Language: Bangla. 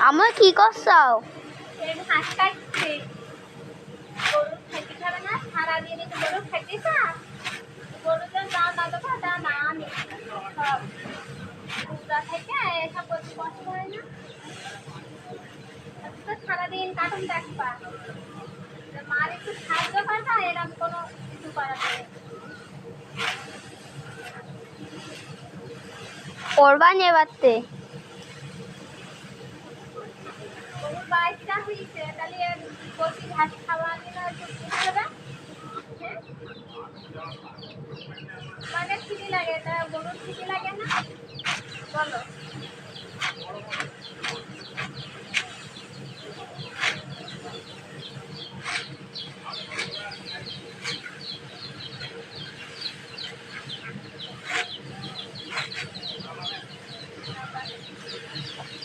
আমার কি করছো? ঘাস কাটছি। গরু খেতে খাবে না, সারাদিন গরু খেতে চা, গরুদের দানা দেবো, দানা আমি সব দুটা থেকে এসব করতে কষ্ট হয় না। তো সারাদিন কার্টুন দেখবা, মার একটু সাহায্য করবা, এরকম কোনো কিছু করার নেই। করবা নেবাতে গরুর বাইশটা হয়েছে, তাহলে বলছি ঘাস খাওয়া নিলে একটু হবে। মানে খিদে লাগে, তা গরুর খিদে লাগে না বলো?